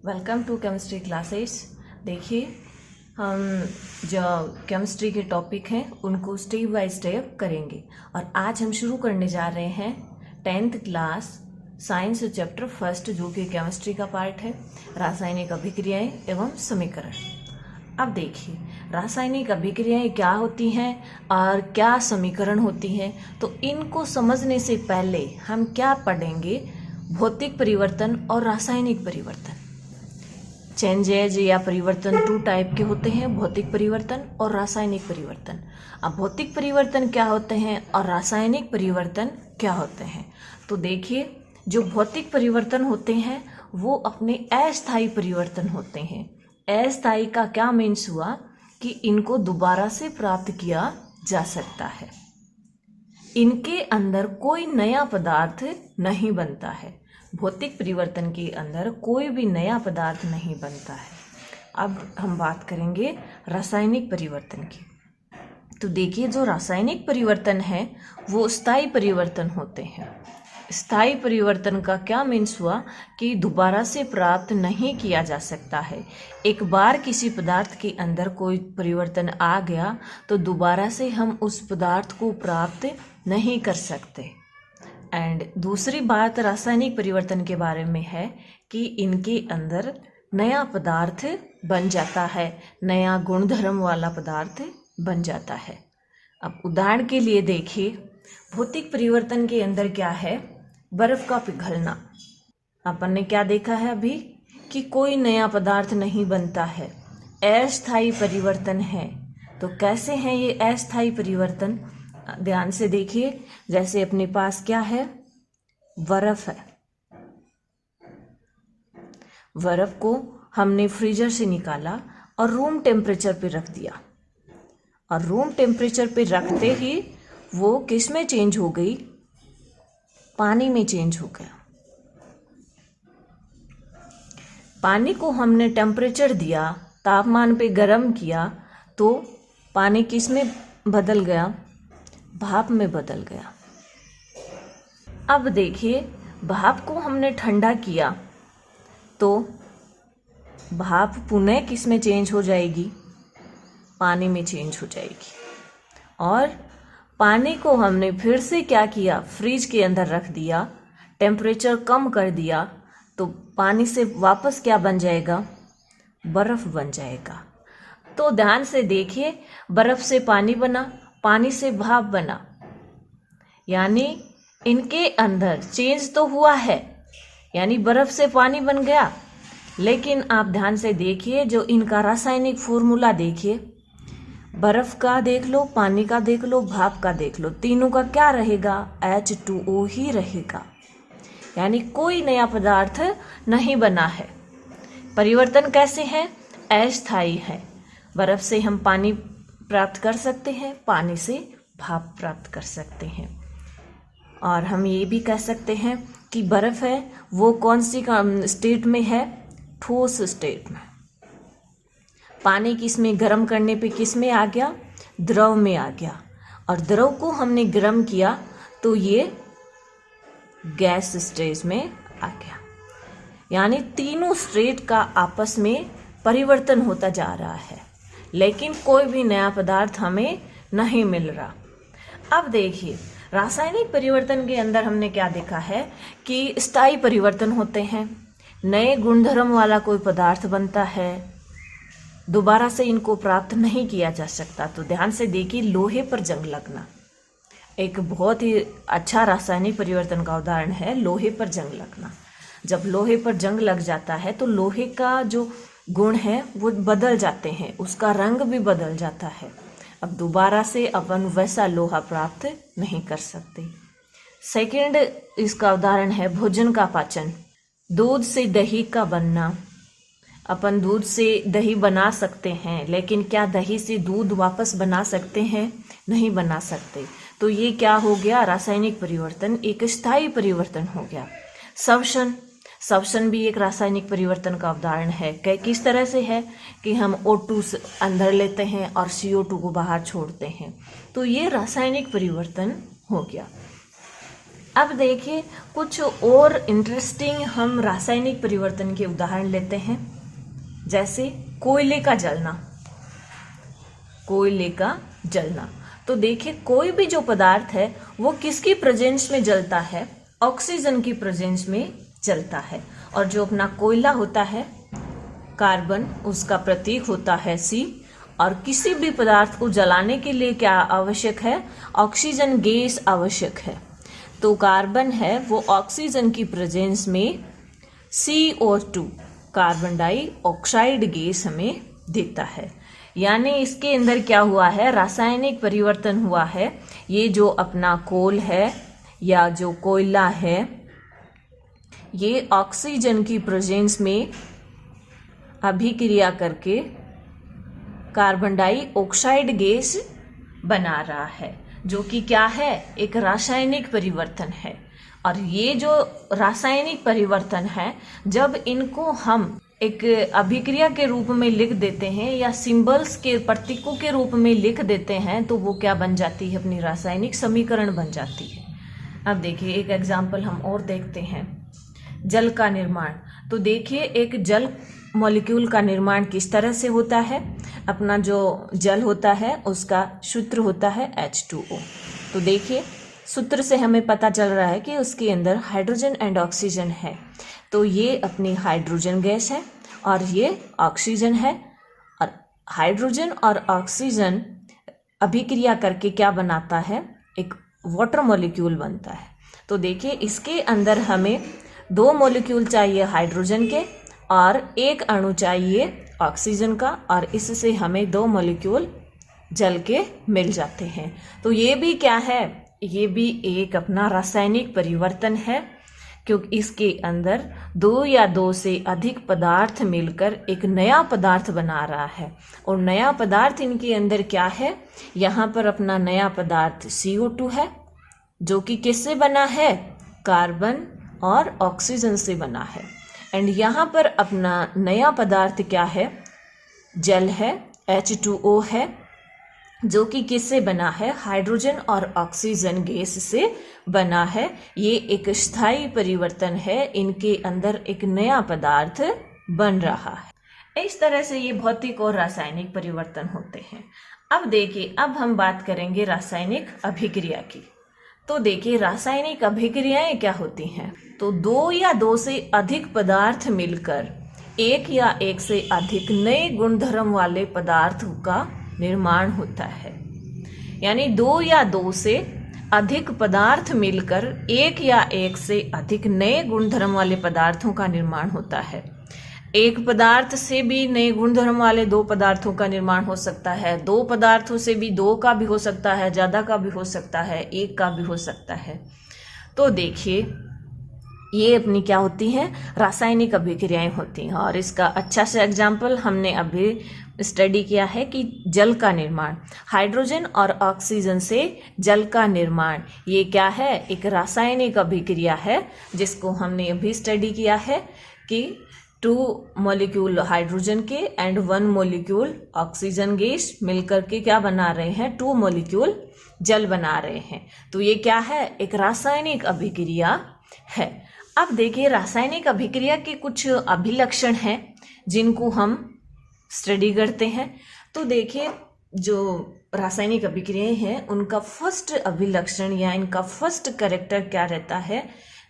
Welcome to chemistry classes. देखिए, हम जो केमिस्ट्री के टॉपिक हैं उनको स्टेप बाय स्टेप करेंगे और आज हम शुरू करने जा रहे हैं 10th class science chapter first, जो कि केमिस्ट्री का पार्ट है, रासायनिक अभिक्रियाएं एवं समीकरण। अब देखिए, रासायनिक अभिक्रियाएं क्या होती हैं और क्या समीकरण होती हैं, तो इनको समझने से पहले हम क्या पढ़ेंगे, भौतिक परिवर्तन और रासायनिक परिवर्तन। चेंजेज या परिवर्तन 2 टाइप के होते हैं, भौतिक परिवर्तन और रासायनिक परिवर्तन। अब भौतिक परिवर्तन क्या होते हैं और रासायनिक परिवर्तन क्या होते हैं, तो देखिए, जो भौतिक परिवर्तन होते हैं वो अपने अस्थायी परिवर्तन होते हैं। अस्थायी का क्या मीन्स हुआ कि इनको दोबारा से प्राप्त किया जा सकता है, इनके अंदर कोई नया पदार्थ नहीं बनता है। भौतिक परिवर्तन के अंदर कोई भी नया पदार्थ नहीं बनता है। अब हम बात करेंगे रासायनिक परिवर्तन की। तो देखिए, जो रासायनिक परिवर्तन है वो स्थायी परिवर्तन होते हैं। स्थायी परिवर्तन का क्या मीन्स हुआ कि दोबारा से प्राप्त नहीं किया जा सकता है। एक बार किसी पदार्थ के अंदर कोई परिवर्तन आ गया तो दोबारा से हम उस पदार्थ को प्राप्त नहीं कर सकते। एंड दूसरी बात रासायनिक परिवर्तन के बारे में है कि इनके अंदर नया पदार्थ बन जाता है, नया गुणधर्म वाला पदार्थ बन जाता है। अब उदाहरण के लिए देखिए, भौतिक परिवर्तन के अंदर क्या है, बर्फ का पिघलना। अपन ने क्या देखा है अभी कि कोई नया पदार्थ नहीं बनता है, अस्थायी परिवर्तन है। तो कैसे हैं ये अस्थायी परिवर्तन, ध्यान से देखिए। जैसे अपने पास क्या है, बर्फ है। बर्फ को हमने फ्रीजर से निकाला और रूम टेम्परेचर पे रख दिया, और रूम टेम्परेचर पे रखते ही वो किस में चेंज हो गई, पानी में चेंज हो गया। पानी को हमने टेम्परेचर दिया, तापमान पे गर्म किया, तो पानी किस में बदल गया, भाप में बदल गया। अब देखिए, भाप को हमने ठंडा किया तो भाप पुनः किस में चेंज हो जाएगी, पानी में चेंज हो जाएगी। और पानी को हमने फिर से क्या किया, फ्रिज के अंदर रख दिया, टेम्परेचर कम कर दिया, तो पानी से वापस क्या बन जाएगा, बर्फ बन जाएगा। तो ध्यान से देखिए, बर्फ से पानी बना, पानी से भाप बना, यानी इनके अंदर चेंज तो हुआ है, यानी बर्फ से पानी बन गया। लेकिन आप ध्यान से देखिए, जो इनका रासायनिक फॉर्मूला देखिए, बर्फ का देख लो, पानी का देख लो, भाप का देख लो, तीनों का क्या रहेगा, H2O ही रहेगा। यानी कोई नया पदार्थ नहीं बना है। परिवर्तन कैसे है, अस्थायी है। बर्फ से हम पानी प्राप्त कर सकते हैं, पानी से भाप प्राप्त कर सकते हैं। और हम ये भी कह सकते हैं कि बर्फ है वो कौन सी स्टेट में है, ठोस स्टेट में। पानी किस में गर्म करने पे किस में आ गया, द्रव में आ गया, और द्रव को हमने गर्म किया तो ये गैस स्टेज में आ गया। यानी तीनों स्टेट का आपस में परिवर्तन होता जा रहा है, लेकिन कोई भी नया पदार्थ हमें नहीं मिल रहा। अब देखिए, रासायनिक परिवर्तन के अंदर हमने क्या देखा है कि स्थायी परिवर्तन होते हैं, नए गुणधर्म वाला कोई पदार्थ बनता है, दोबारा से इनको प्राप्त नहीं किया जा सकता। तो ध्यान से देखिए, लोहे पर जंग लगना एक बहुत ही अच्छा रासायनिक परिवर्तन का उदाहरण है, लोहे पर जंग लगना। जब लोहे पर जंग लग जाता है तो लोहे का जो गुण है वो बदल जाते हैं, उसका रंग भी बदल जाता है। अब दोबारा से अपन वैसा लोहा प्राप्त नहीं कर सकते। सेकंड इसका उदाहरण है भोजन का पाचन, दूध से दही का बनना। अपन दूध से दही बना सकते हैं, लेकिन क्या दही से दूध वापस बना सकते हैं, नहीं बना सकते। तो ये क्या हो गया, रासायनिक परिवर्तन, एक स्थायी परिवर्तन हो गया। श्वसन भी एक रासायनिक परिवर्तन का उदाहरण है। किस तरह से है कि हम O2 अंदर लेते हैं और CO2 को बाहर छोड़ते हैं, तो ये रासायनिक परिवर्तन हो गया। अब देखिए कुछ और इंटरेस्टिंग हम रासायनिक परिवर्तन के उदाहरण लेते हैं, जैसे कोयले का जलना। कोयले का जलना, तो देखिए कोई भी जो पदार्थ है वो किसकी प्रेजेंस में जलता है? ऑक्सीजन की प्रेजेंस में जलता है। और जो अपना कोयला होता है, कार्बन, उसका प्रतीक होता है C। और किसी भी पदार्थ को जलाने के लिए क्या आवश्यक है? ऑक्सीजन गैस आवश्यक है। तो कार्बन है वो ऑक्सीजन की प्रेजेंस में CO2, कार्बन डाइऑक्साइड गैस हमें देता है। यानी इसके अंदर क्या हुआ है? रासायनिक परिवर्तन हुआ है। ये जो अपना कोल है या जो कोयला है, ये ऑक्सीजन की प्रेजेंस में अभिक्रिया करके कार्बन डाइऑक्साइड गैस बना रहा है, जो कि क्या है? एक रासायनिक परिवर्तन है। और ये जो रासायनिक परिवर्तन है, जब इनको हम एक अभिक्रिया के रूप में लिख देते हैं या सिंबल्स के, प्रतीकों के रूप में लिख देते हैं, तो वो क्या बन जाती है? अपनी रासायनिक समीकरण बन जाती है। अब देखिए एक एग्जाम्पल हम और देखते हैं, जल का निर्माण। तो देखिए एक जल मॉलिक्यूल का निर्माण किस तरह से होता है? अपना जो जल होता है उसका सूत्र होता है H2O। तो देखिए सूत्र से हमें पता चल रहा है कि उसके अंदर हाइड्रोजन एंड ऑक्सीजन है। तो ये अपनी हाइड्रोजन गैस है और ये ऑक्सीजन है। और हाइड्रोजन और ऑक्सीजन अभिक्रिया करके क्या बनाता है? एक वाटर मॉलिक्यूल बनता है। तो देखिए इसके अंदर हमें 2 मॉलिक्यूल चाहिए हाइड्रोजन के और 1 अणु चाहिए ऑक्सीजन का, और इससे हमें 2 मॉलिक्यूल जल के मिल जाते हैं। तो ये भी क्या है? ये भी एक अपना रासायनिक परिवर्तन है, क्योंकि इसके अंदर 2 या 2 से अधिक पदार्थ मिलकर एक नया पदार्थ बना रहा है। और नया पदार्थ इनके अंदर क्या है? यहाँ पर अपना नया पदार्थ CO2 है, जो कि किससे बना है? कार्बन और ऑक्सीजन से बना है। एंड यहाँ पर अपना नया पदार्थ क्या है? जल है, H2O है, जो कि किससे बना है? हाइड्रोजन और ऑक्सीजन गैस से बना है। ये एक स्थायी परिवर्तन है, इनके अंदर एक नया पदार्थ बन रहा है। इस तरह से ये भौतिक और रासायनिक परिवर्तन होते हैं। अब देखिए, अब हम बात करेंगे रासायनिक अभिक्रिया की। तो देखिए रासायनिक अभिक्रियाएं क्या होती हैं? तो 2 या 2 से अधिक पदार्थ मिलकर 1 या 1 से अधिक नए गुणधर्म वाले पदार्थों का निर्माण होता है। यानी 2 या 2 से अधिक पदार्थ मिलकर 1 या 1 से अधिक नए गुणधर्म वाले पदार्थों का निर्माण होता है। एक पदार्थ से भी नए गुणधर्म वाले 2 पदार्थों का निर्माण हो सकता है, 2 पदार्थों से भी 2 का भी हो सकता है, ज़्यादा का भी हो सकता है, 1 का भी हो सकता है। तो देखिए ये अपनी क्या होती हैं? रासायनिक अभिक्रियाएं होती हैं। और इसका अच्छा सा एग्जाम्पल हमने अभी स्टडी किया है कि जल का निर्माण, हाइड्रोजन और ऑक्सीजन से जल का निर्माण, ये क्या है? एक रासायनिक अभिक्रिया है, जिसको हमने अभी स्टडी किया है कि 2 मॉलिक्यूल हाइड्रोजन के एंड 1 मॉलिक्यूल ऑक्सीजन गैस मिलकर के क्या बना रहे हैं? 2 मॉलिक्यूल जल बना रहे हैं। तो ये क्या है? एक रासायनिक अभिक्रिया है। अब देखिए रासायनिक अभिक्रिया के कुछ अभिलक्षण हैं जिनको हम स्टडी करते हैं। तो देखिए जो रासायनिक अभिक्रियाएं हैं उनका फर्स्ट अभिलक्षण या इनका फर्स्ट कैरेक्टर क्या रहता है?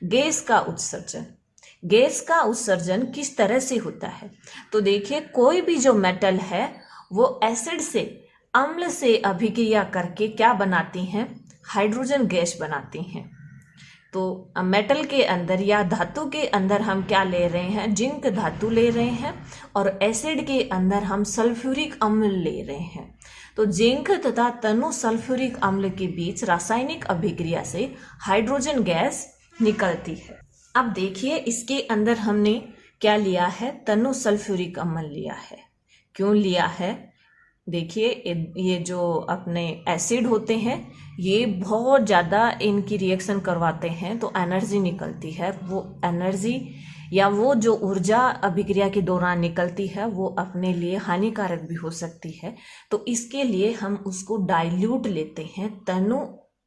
गैस का उत्सर्जन। गैस का उत्सर्जन किस तरह से होता है? तो देखिए कोई भी जो मेटल है वो एसिड से, अम्ल से अभिक्रिया करके क्या बनाती हैं? हाइड्रोजन गैस बनाती हैं। तो मेटल के अंदर या धातु के अंदर हम क्या ले रहे हैं? जिंक धातु ले रहे हैं। और एसिड के अंदर हम सल्फ्यूरिक अम्ल ले रहे हैं। तो जिंक तथा तनु सल्फ्यूरिक अम्ल के बीच रासायनिक अभिक्रिया से हाइड्रोजन गैस निकलती है। अब देखिए इसके अंदर हमने क्या लिया है? तनु सल्फ्यूरिक अम्ल लिया है। क्यों लिया है? देखिए ये जो अपने एसिड होते हैं ये बहुत ज़्यादा इनकी रिएक्शन करवाते हैं तो एनर्जी निकलती है। वो एनर्जी या वो जो ऊर्जा अभिक्रिया के दौरान निकलती है वो अपने लिए हानिकारक भी हो सकती है। तो इसके लिए हम उसको डाइल्यूट लेते हैं तनु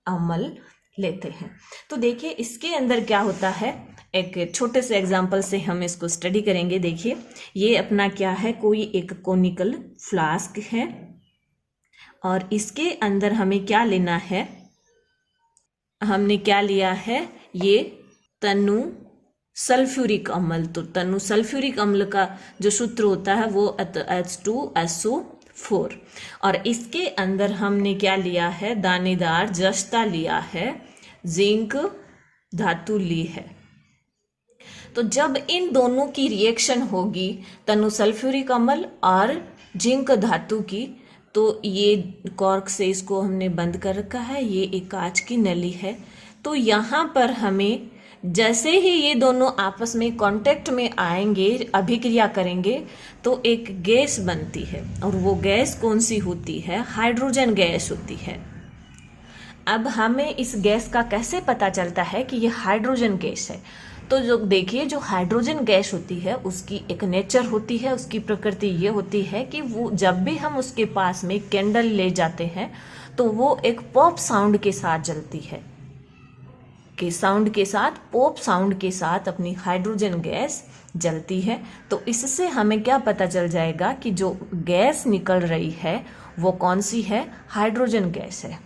अम्ल लेते हैं। तो देखिए इसके अंदर क्या होता है, एक छोटे से एग्जाम्पल से हम इसको स्टडी करेंगे। देखिए ये अपना क्या है, कोई एक कोनिकल फ्लास्क है और इसके अंदर हमें क्या लेना है, हमने क्या लिया है, ये तनु सल्फ्यूरिक अम्ल। तो तनु सल्फ्यूरिक अम्ल का जो सूत्र होता है वो H2SO4 और इसके अंदर हमने क्या लिया है, दानेदार जस्ता लिया है, जिंक धातु ली है। तो जब इन दोनों की रिएक्शन होगी, तनु सल्फ्यूरिक अम्ल और जिंक धातु की, तो ये कॉर्क से इसको हमने बंद कर रखा है, ये एक कांच की नली है। तो यहाँ पर हमें जैसे ही ये दोनों आपस में कांटेक्ट में आएंगे, अभिक्रिया करेंगे, तो एक गैस बनती है और वो गैस कौन सी होती है, हाइड्रोजन गैस होती है। अब हमें इस गैस का कैसे पता चलता है कि ये हाइड्रोजन गैस है, तो जो देखिए जो हाइड्रोजन गैस होती है उसकी एक नेचर होती है, उसकी प्रकृति ये होती है कि वो जब भी हम उसके पास में कैंडल ले जाते हैं तो वो एक पॉप साउंड के साथ जलती है, पॉप साउंड के साथ अपनी हाइड्रोजन गैस जलती है। तो इससे हमें क्या पता चल जाएगा कि जो गैस निकल रही है वो कौन सी है, हाइड्रोजन गैस है।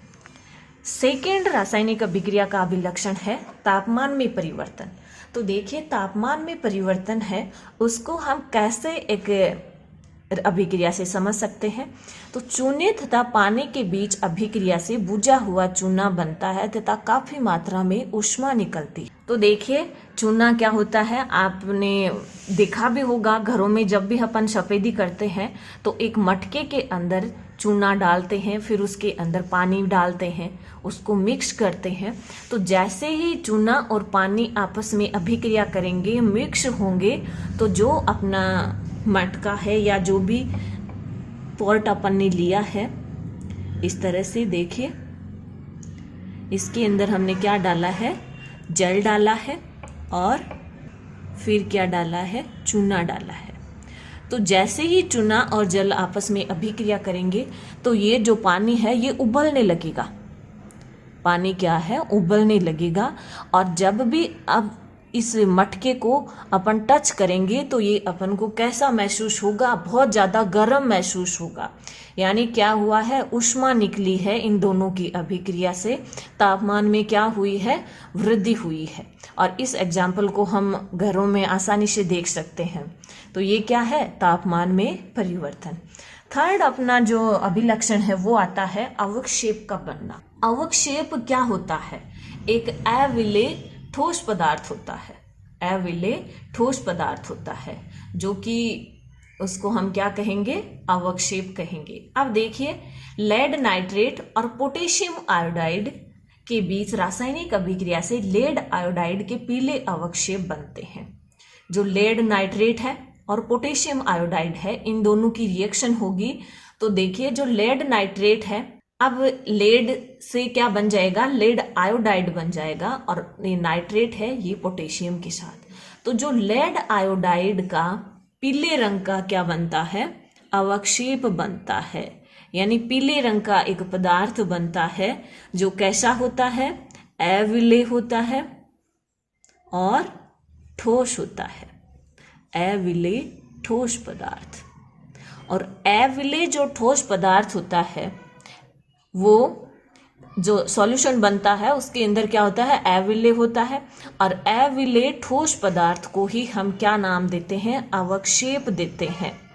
सेकेंड रासायनिक अभिक्रिया का अभिलक्षण है तापमान में परिवर्तन। तो देखिए तापमान में परिवर्तन है, उसको हम कैसे एक अभिक्रिया से समझ सकते हैं। तो चूने तथा पानी के बीच अभिक्रिया से बुझा हुआ चूना बनता है तथा काफी मात्रा में ऊष्मा निकलती है। तो देखिए चूना क्या होता है, आपने देखा भी होगा घरों में, जब भी अपन सफेदी करते हैं तो एक मटके के अंदर चूना डालते हैं, फिर उसके अंदर पानी डालते हैं, उसको मिक्स करते हैं। तो जैसे ही चूना और पानी आपस में अभिक्रिया करेंगे, मिक्स होंगे, तो जो अपना मटका है या जो भी पॉट अपन ने लिया है, इस तरह से देखिए इसके अंदर हमने क्या डाला है, जल डाला है और फिर क्या डाला है, चूना डाला है। तो जैसे ही चूना और जल आपस में अभिक्रिया करेंगे तो ये जो पानी है ये उबलने लगेगा, पानी क्या है, उबलने लगेगा। और जब भी अब इस मटके को अपन टच करेंगे तो ये अपन को कैसा महसूस होगा, बहुत ज़्यादा गर्म महसूस होगा। यानी क्या हुआ है, ऊष्मा निकली है इन दोनों की अभिक्रिया से, तापमान में क्या हुई है, वृद्धि हुई है। और इस एग्जाम्पल को हम घरों में आसानी से देख सकते हैं। तो ये क्या है, तापमान में परिवर्तन। थर्ड अपना जो अभिलक्षण है वो आता है अवक्षेप का बनना। अवक्षेप क्या होता है, एक अविलेय ठोस पदार्थ होता है, अविलेय ठोस पदार्थ होता है, जो कि उसको हम क्या कहेंगे, अवक्षेप कहेंगे। अब देखिए लेड नाइट्रेट और पोटेशियम आयोडाइड के बीच रासायनिक अभिक्रिया से लेड आयोडाइड के पीले अवक्षेप बनते हैं। जो लेड नाइट्रेट है और पोटेशियम आयोडाइड है, इन दोनों की रिएक्शन होगी तो देखिए जो लेड नाइट्रेट है, अब लेड से क्या बन जाएगा, लेड आयोडाइड बन जाएगा, और ये नाइट्रेट है ये पोटेशियम के साथ। तो जो लेड आयोडाइड का पीले रंग का क्या बनता है, अवक्षेप बनता है। यानी पीले रंग का एक पदार्थ बनता है जो कैसा होता है, अविलेय होता है और ठोस होता है, अविलेय ठोस पदार्थ। और अविलेय जो ठोस पदार्थ होता है वो जो सॉल्यूशन बनता है उसके अंदर क्या होता है, अविलेय होता है। और अविलेय ठोस पदार्थ को ही हम क्या नाम देते हैं, अवक्षेप देते हैं।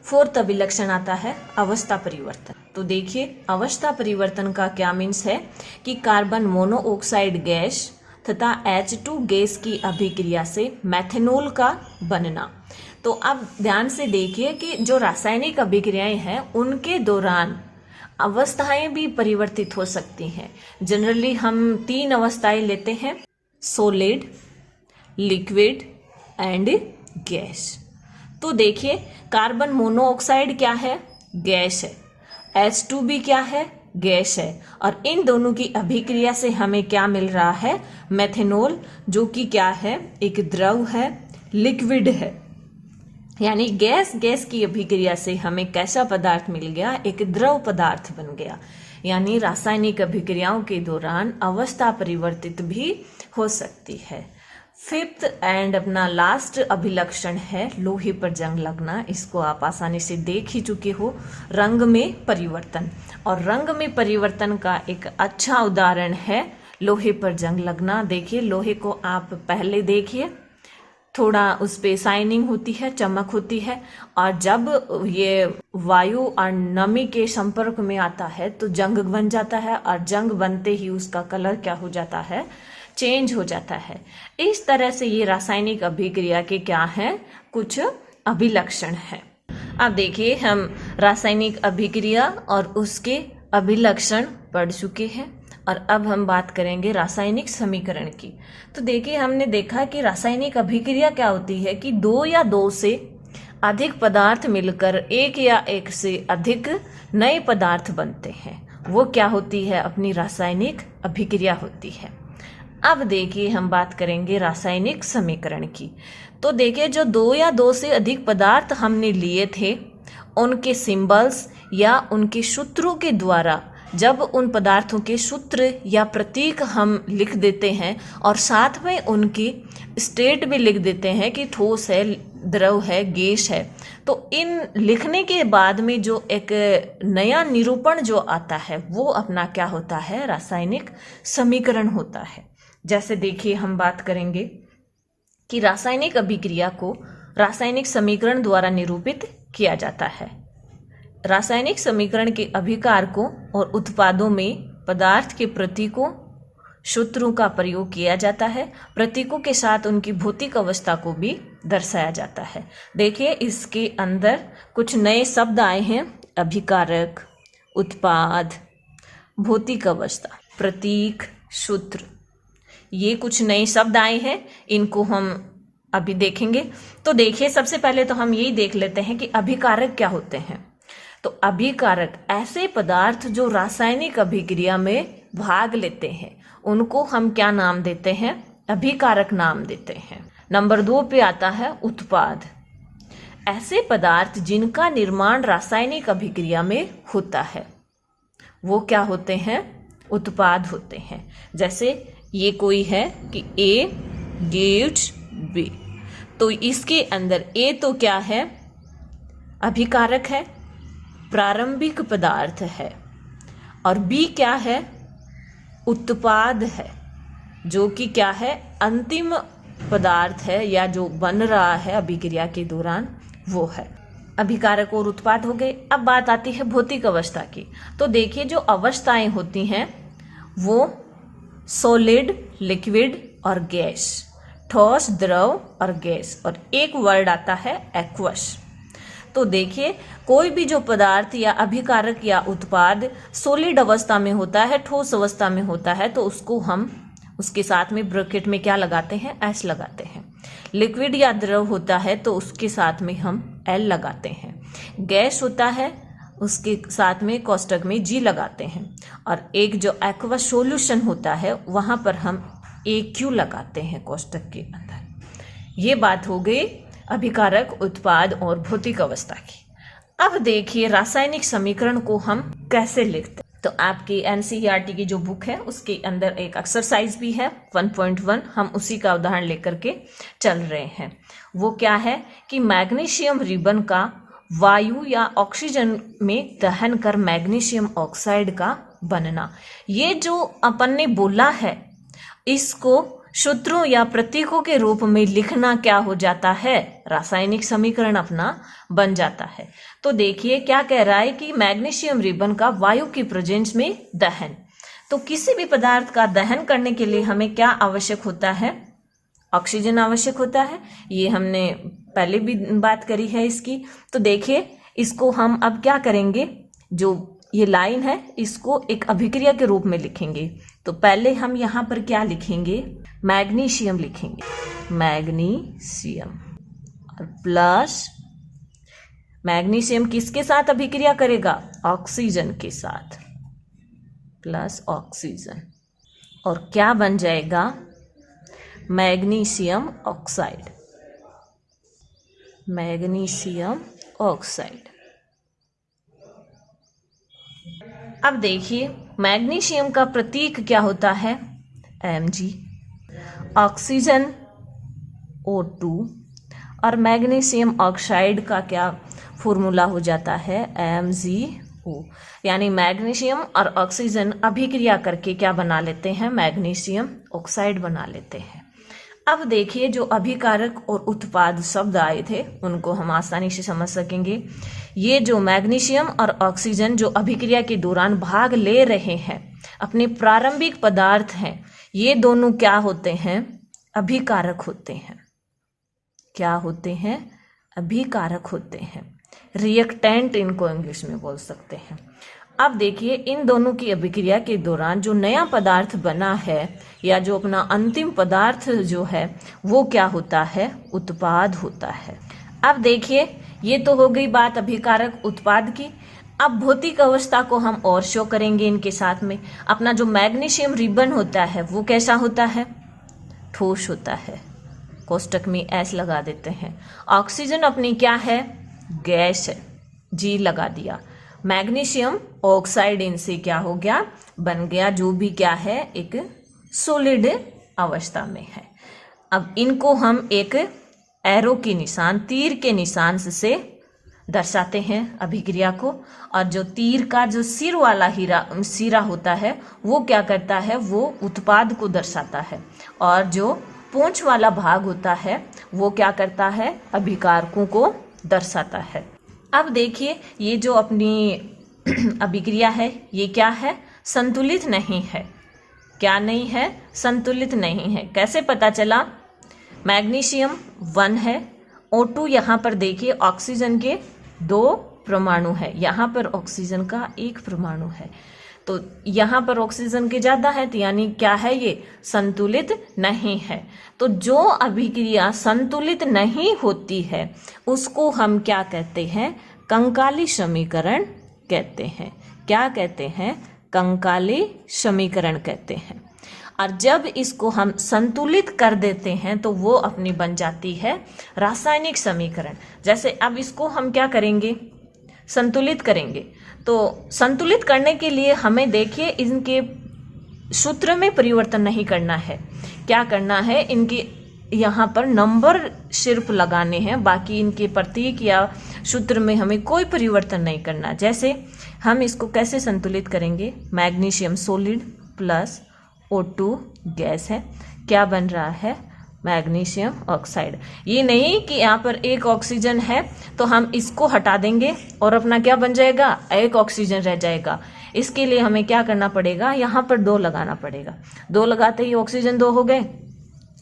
फोर्थ अभिलक्षण आता है अवस्था परिवर्तन। तो देखिए अवस्था परिवर्तन का क्या मीन्स है कि कार्बन मोनोऑक्साइड गैस तथा H2 गैस की अभिक्रिया से मेथनॉल का बनना। तो अब ध्यान से देखिए कि जो रासायनिक अभिक्रियाएं हैं उनके दौरान अवस्थाएं भी परिवर्तित हो सकती हैं। जनरली हम 3 अवस्थाएं लेते हैं, सॉलिड, लिक्विड एंड गैस। तो देखिए कार्बन मोनोऑक्साइड क्या है, गैस है, H2 भी क्या है, गैस है, और इन दोनों की अभिक्रिया से हमें क्या मिल रहा है, मेथनॉल, जो कि क्या है, एक द्रव है, लिक्विड है। यानी गैस की अभिक्रिया से हमें कैसा पदार्थ मिल गया, एक द्रव पदार्थ बन गया। यानी रासायनिक अभिक्रियाओं के दौरान अवस्था परिवर्तित भी हो सकती है। फिफ्थ एंड अपना लास्ट अभिलक्षण है लोहे पर जंग लगना। इसको आप आसानी से देख ही चुके हो, रंग में परिवर्तन। और रंग में परिवर्तन का एक अच्छा उदाहरण है लोहे पर जंग लगना। देखिए लोहे को आप पहले देखिए, थोड़ा उस पे शाइनिंग होती है, चमक होती है, और जब ये वायु और नमी के संपर्क में आता है तो जंग बन जाता है, और जंग बनते ही उसका कलर क्या हो जाता है, चेंज हो जाता है। इस तरह से ये रासायनिक अभिक्रिया के क्या हैं, कुछ अभिलक्षण हैं। अब देखिए हम रासायनिक अभिक्रिया और उसके अभिलक्षण पढ़ चुके हैं, और अब हम बात करेंगे रासायनिक समीकरण की। तो देखिए हमने देखा कि रासायनिक अभिक्रिया क्या होती है कि दो या दो से अधिक पदार्थ मिलकर एक या एक से अधिक नए पदार्थ बनते हैं, वो क्या होती है, अपनी रासायनिक अभिक्रिया होती है। अब देखिए हम बात करेंगे रासायनिक समीकरण की। तो देखिए जो दो या दो से अधिक पदार्थ हमने लिए थे, उनके सिंबल्स या उनके सूत्रों के द्वारा जब उन पदार्थों के सूत्र या प्रतीक हम लिख देते हैं और साथ में उनकी स्टेट भी लिख देते हैं कि ठोस है, द्रव है, गैस है, तो इन लिखने के बाद में जो एक नया निरूपण जो आता है वो अपना क्या होता है, रासायनिक समीकरण होता है। जैसे देखिए हम बात करेंगे कि रासायनिक अभिक्रिया को रासायनिक समीकरण द्वारा निरूपित किया जाता है। रासायनिक समीकरण के अभिकारकों और उत्पादों में पदार्थ के प्रतीकों, सूत्रों का प्रयोग किया जाता है। प्रतीकों के साथ उनकी भौतिक अवस्था को भी दर्शाया जाता है। देखिए इसके अंदर कुछ नए शब्द आए हैं, अभिकारक, उत्पाद, भौतिक अवस्था, प्रतीक, सूत्र, ये कुछ नए शब्द आए हैं, इनको हम अभी देखेंगे। तो देखिए सबसे पहले तो हम यही देख लेते हैं कि अभिकारक क्या होते हैं। तो अभिकारक ऐसे पदार्थ जो रासायनिक अभिक्रिया में भाग लेते हैं, उनको हम क्या नाम देते हैं, अभिकारक नाम देते हैं। नंबर 2 पे आता है उत्पाद। ऐसे पदार्थ जिनका निर्माण रासायनिक अभिक्रिया में होता है वो क्या होते हैं, उत्पाद होते हैं। जैसे ये कोई है कि A gives B, तो इसके अंदर A तो क्या है, अभिकारक है, प्रारंभिक पदार्थ है, और B क्या है, उत्पाद है, जो कि क्या है, अंतिम पदार्थ है या जो बन रहा है अभिक्रिया के दौरान वो है। अभिकारक और उत्पाद हो गए। अब बात आती है भौतिक अवस्था की। तो देखिए जो अवस्थाएं होती हैं वो सॉलिड, लिक्विड और गैस, ठोस, द्रव और गैस, और एक वर्ड आता है एक्वस। तो देखिए कोई भी जो पदार्थ या अभिकारक या उत्पाद सॉलिड अवस्था में होता है, ठोस अवस्था में होता है, तो उसको हम उसके साथ में ब्रैकेट में क्या लगाते हैं, एस लगाते हैं। लिक्विड या द्रव होता है तो उसके साथ में हम एल लगाते हैं। गैस होता है उसके साथ में कोष्टक में जी लगाते हैं, और एक जो एक्वस सॉल्यूशन होता है वहां पर हम AQ लगाते हैं कोष्टक के अंदर। ये बात हो गई अभिकारक, उत्पाद और भौतिक अवस्था की। अब देखिए रासायनिक समीकरण को हम कैसे लिखते हैं। तो आपकी NCERT की जो बुक है उसके अंदर एक एक्सरसाइज भी है 1.1, हम उसी का उदाहरण लेकर के चल रहे हैं। वो क्या है कि मैग्नीशियम रिबन का वायु या ऑक्सीजन में दहन कर मैग्नीशियम ऑक्साइड का बनना। ये जो अपन ने बोला है इसको सूत्रों या प्रतीकों के रूप में लिखना क्या हो जाता है, रासायनिक समीकरण अपना बन जाता है। तो देखिए क्या कह रहा है कि मैग्नीशियम रिबन का वायु की प्रेजेंस में दहन। तो किसी भी पदार्थ का दहन करने के लिए हमें क्या आवश्यक होता है, ऑक्सीजन आवश्यक होता है। ये हमने पहले भी बात करी है इसकी। तो देखिए इसको हम अब क्या करेंगे, जो ये लाइन है इसको एक अभिक्रिया के रूप में लिखेंगे। तो पहले हम यहाँ पर क्या लिखेंगे, मैग्नीशियम लिखेंगे, मैग्नीशियम और प्लस मैग्नीशियम किसके साथ अभिक्रिया करेगा, ऑक्सीजन के साथ, प्लस ऑक्सीजन, और क्या बन जाएगा, मैग्नीशियम ऑक्साइड, मैग्नीशियम ऑक्साइड। अब देखिए मैग्नीशियम का प्रतीक क्या होता है, Mg। ऑक्सीजन O2 और मैग्नीशियम ऑक्साइड का क्या फॉर्मूला हो जाता है, MgO। यानी मैग्नीशियम और ऑक्सीजन अभिक्रिया करके क्या बना लेते हैं, मैग्नीशियम ऑक्साइड बना लेते हैं। अब देखिए जो अभिकारक और उत्पाद शब्द आए थे उनको हम आसानी से समझ सकेंगे। ये जो मैग्नीशियम और ऑक्सीजन जो अभिक्रिया के दौरान भाग ले रहे हैं, अपने प्रारंभिक पदार्थ हैं, ये दोनों क्या होते हैं, अभिकारक होते हैं। क्या होते हैं, अभिकारक होते हैं। रिएक्टेंट इनको इंग्लिश में बोल सकते हैं। अब देखिए इन दोनों की अभिक्रिया के दौरान जो नया पदार्थ बना है या जो अपना अंतिम पदार्थ जो है वो क्या होता है, उत्पाद होता है। अब देखिए ये तो हो गई बात अभिकारक उत्पाद की। अब भौतिक अवस्था को हम और शो करेंगे इनके साथ में। अपना जो मैग्नीशियम रिबन होता है वो कैसा होता है, ठोस होता है, कोष्टक में एस लगा देते हैं। ऑक्सीजन अपनी क्या है, गैस है, जी लगा दिया। मैग्नीशियम ऑक्साइड इनसे क्या हो गया, बन गया, जो भी क्या है, एक सॉलिड अवस्था में है। अब इनको हम एक एरो के निशान, तीर के निशान से दर्शाते हैं अभिक्रिया को। और जो तीर का जो सिर वाला सिरा होता है वो क्या करता है, वो उत्पाद को दर्शाता है। और जो पूंछ वाला भाग होता है वो क्या करता है, अभिकारकों को दर्शाता है। अब देखिए ये जो अपनी अभिक्रिया है ये क्या है, संतुलित नहीं है। क्या नहीं है, संतुलित नहीं है। कैसे पता चला, मैग्नीशियम 1 है, O2 यहाँ पर देखिए ऑक्सीजन के 2 परमाणु है, यहाँ पर ऑक्सीजन का 1 परमाणु है, तो यहाँ पर ऑक्सीजन के ज़्यादा है, तो यानी क्या है, ये संतुलित नहीं है। तो जो अभिक्रिया संतुलित नहीं होती है उसको हम क्या कहते हैं, कंकाली समीकरण कहते हैं। क्या कहते हैं, कंकाली समीकरण कहते हैं। और जब इसको हम संतुलित कर देते हैं तो वो अपनी बन जाती है रासायनिक समीकरण। जैसे अब इसको हम क्या करेंगे, संतुलित करेंगे। तो संतुलित करने के लिए हमें देखिए इनके सूत्र में परिवर्तन नहीं करना है। क्या करना है, इनके यहाँ पर नंबर सिर्फ लगाने हैं, बाकी इनके प्रतीक या सूत्र में हमें कोई परिवर्तन नहीं करना। जैसे हम इसको कैसे संतुलित करेंगे, magnesium solid plus O2 gas है, क्या बन रहा है, मैग्नीशियम ऑक्साइड। ये नहीं कि यहाँ पर एक ऑक्सीजन है तो हम इसको हटा देंगे और अपना क्या बन जाएगा, एक ऑक्सीजन रह जाएगा। इसके लिए हमें क्या करना पड़ेगा, यहाँ पर 2 लगाना पड़ेगा। 2 लगाते ही ऑक्सीजन 2 हो गए,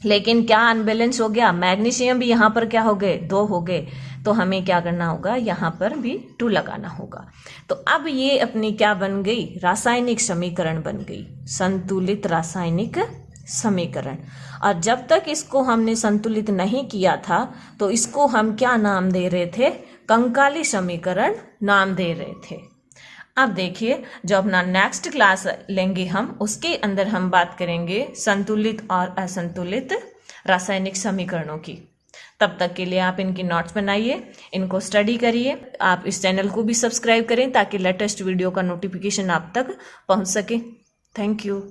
लेकिन क्या अनबैलेंस हो गया, मैग्नीशियम भी यहाँ पर क्या हो गए, 2 हो गए। तो हमें क्या करना होगा, यहाँ पर भी 2 लगाना होगा। तो अब ये अपनी क्या बन गई, रासायनिक समीकरण बन गई, संतुलित रासायनिक समीकरण। और जब तक इसको हमने संतुलित नहीं किया था तो इसको हम क्या नाम दे रहे थे, कंकाली समीकरण नाम दे रहे थे। अब देखिए जो अपना नेक्स्ट क्लास लेंगे हम, उसके अंदर हम बात करेंगे संतुलित और असंतुलित रासायनिक समीकरणों की। तब तक के लिए आप इनकी नोट्स बनाइए, इनको स्टडी करिए। आप इस चैनल को भी सब्सक्राइब करें ताकि लेटेस्ट वीडियो का नोटिफिकेशन आप तक पहुंच सके। Thank you.